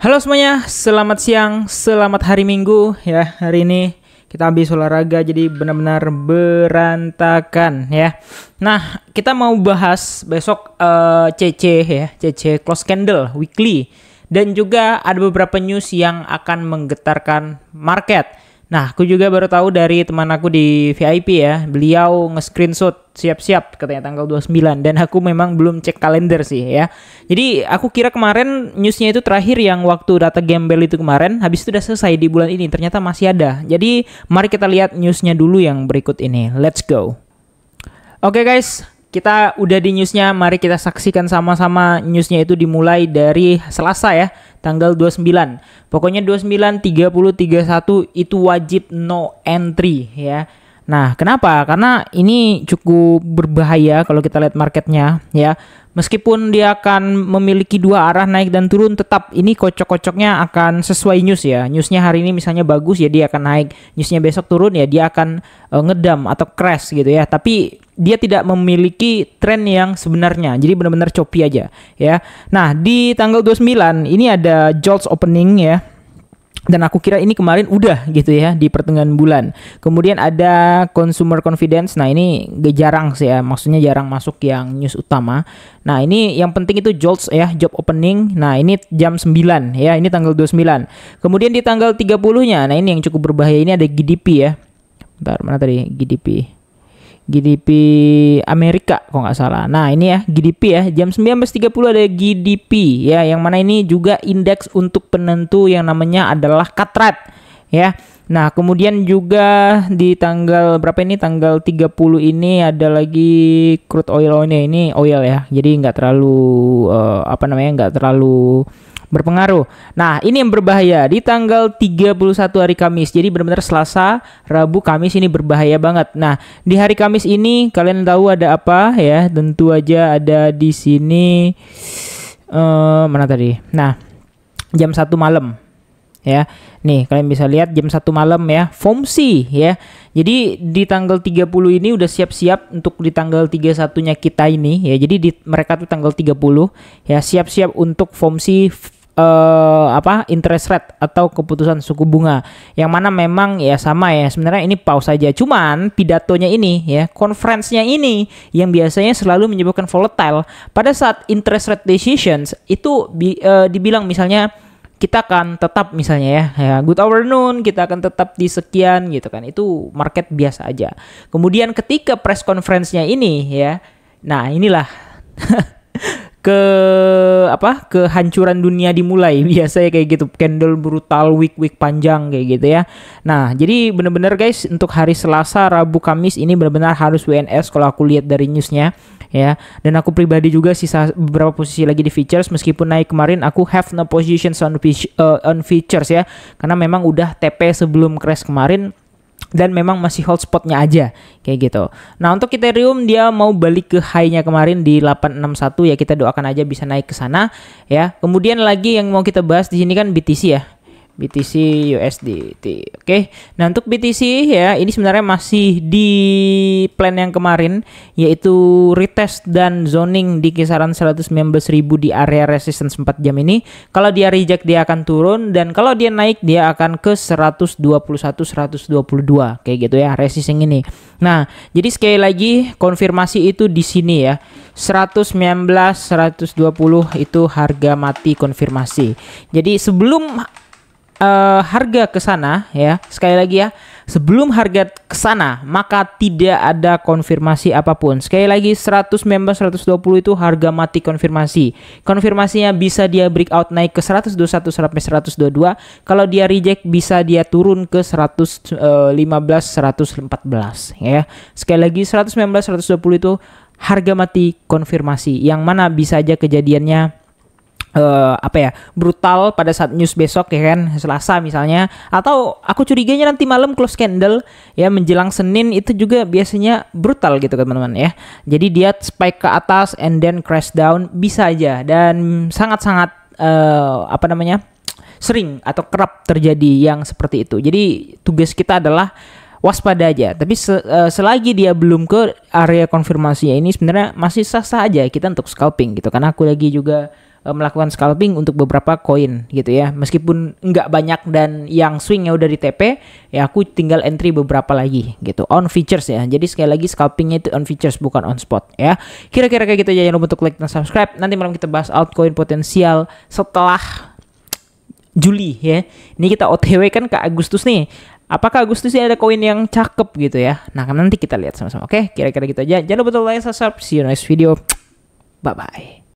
Halo semuanya, selamat siang, selamat hari Minggu ya. Hari ini kita habis olahraga jadi benar-benar berantakan ya. Nah, kita mau bahas besok CC ya, CC Close Candle Weekly. Dan juga ada beberapa news yang akan menggetarkan market. Nah, aku juga baru tahu dari teman aku di VIP ya. Beliau nge-screenshot siap-siap katanya tanggal 29. Dan aku memang belum cek kalender sih ya. Jadi aku kira kemarin newsnya itu terakhir yang waktu data gembel itu kemarin. Habis itu udah selesai di bulan ini. Ternyata masih ada. Jadi mari kita lihat newsnya dulu yang berikut ini. Let's go. Oke guys. Kita udah di newsnya, mari kita saksikan sama-sama. Newsnya itu dimulai dari Selasa ya, tanggal 29. Pokoknya 29, 30, 31 itu wajib no entry ya. Nah, kenapa? Karena ini cukup berbahaya kalau kita lihat marketnya ya. Meskipun dia akan memiliki dua arah naik dan turun, tetap ini kocok-kocoknya akan sesuai news ya. Newsnya hari ini misalnya bagus ya dia akan naik. Newsnya besok turun ya dia akan ngedam atau crash gitu ya. Tapi dia tidak memiliki tren yang sebenarnya. Jadi benar-benar choppy aja ya. Nah, di tanggal 29 ini ada JOLTS opening ya. Dan aku kira ini kemarin udah gitu ya di pertengahan bulan. Kemudian ada consumer confidence. Nah ini jarang sih ya. Maksudnya jarang masuk yang news utama. Nah ini yang penting itu JOLTS ya. Job opening. Nah ini jam 9 ya. Ini tanggal 29. Kemudian di tanggal 30-nya. Nah ini yang cukup berbahaya. Ini ada GDP ya. Bentar mana tadi GDP Amerika kok nggak salah. Nah ini ya GDP ya jam 19.30 ada GDP ya, yang mana ini juga indeks untuk penentu yang namanya adalah cut rate ya. Nah kemudian juga di tanggal berapa ini, tanggal 30 ini ada lagi crude oil ini oil ya, jadi nggak terlalu nggak terlalu berpengaruh. Nah ini yang berbahaya di tanggal 31 hari Kamis. Jadi benar-benar Selasa, Rabu, Kamis ini berbahaya banget. Nah di hari Kamis ini kalian tahu ada apa ya? Tentu aja ada di sini mana tadi? Nah jam 1 malam ya. Nih kalian bisa lihat jam 1 malam ya, FOMC ya. Jadi di tanggal 30 ini udah siap-siap untuk di tanggal 31-nya kita ini ya. Jadi mereka tuh tanggal 30 ya siap-siap untuk FOMC interest rate atau keputusan suku bunga, yang mana memang ya sama ya sebenarnya ini pause saja, cuman pidatonya ini ya, conference-nya ini yang biasanya selalu menyebabkan volatile pada saat interest rate decisions itu dibilang misalnya kita akan tetap misalnya ya good afternoon, kita akan tetap di sekian gitu kan, itu market biasa aja. Kemudian ketika press conference-nya ini ya, nah inilah kehancuran dunia dimulai. Biasanya kayak gitu, candle brutal, week panjang kayak gitu ya. Nah jadi bener-bener guys untuk hari Selasa, Rabu, Kamis ini benar-benar harus WNS kalau aku lihat dari newsnya ya. Dan aku pribadi juga sisa beberapa posisi lagi di futures, meskipun naik kemarin aku have no positions on futures ya, karena memang udah TP sebelum crash kemarin dan memang masih hold spotnya aja kayak gitu. Nah untuk Ethereum dia mau balik ke high-nya kemarin di 861 ya, kita doakan aja bisa naik ke sana ya. Kemudian lagi yang mau kita bahas di sini kan BTC ya, BTC USDT. Oke. Nah untuk BTC ya ini sebenarnya masih di plan yang kemarin, yaitu retest dan zoning di kisaran 119.000 di area resistance 4 jam ini. Kalau dia reject dia akan turun, dan kalau dia naik dia akan ke 121 122 kayak gitu ya resistance ini. Nah, jadi sekali lagi konfirmasi itu di sini ya. 119 120 itu harga mati konfirmasi. Jadi sebelum harga ke sana ya, sekali lagi ya, sebelum harga ke sana maka tidak ada konfirmasi apapun. Sekali lagi 119 120 itu harga mati konfirmasi. Konfirmasinya bisa dia breakout naik ke 121 sampai 122. Kalau dia reject bisa dia turun ke 115 114 ya. Sekali lagi 119 120 itu harga mati konfirmasi, yang mana bisa aja kejadiannya brutal pada saat news besok ya kan, Selasa misalnya, atau aku curiganya nanti malam close candle ya menjelang Senin itu juga biasanya brutal gitu kan teman-teman ya. Jadi dia spike ke atas and then crash down bisa aja, dan sangat-sangat sering atau kerap terjadi yang seperti itu. Jadi tugas kita adalah waspada aja. Tapi selagi dia belum ke area konfirmasinya ini sebenarnya masih sah-sah aja kita untuk scalping gitu. Karena aku lagi juga melakukan scalping untuk beberapa koin gitu ya. Meskipun nggak banyak dan yang swingnya udah di TP, ya aku tinggal entry beberapa lagi gitu. On features ya. Jadi sekali lagi scalpingnya itu on features bukan on spot ya. Kira-kira kayak gitu aja. Jangan lupa untuk like dan subscribe. Nanti malam kita bahas altcoin potensial setelah Juli ya. Ini kita OTW kan ke Agustus nih. Apakah Agustus ini ada koin yang cakep gitu ya? Nah, nanti kita lihat sama-sama. Oke, kira-kira gitu aja. Jangan lupa untuk like, subscribe. See you next video. Bye-bye.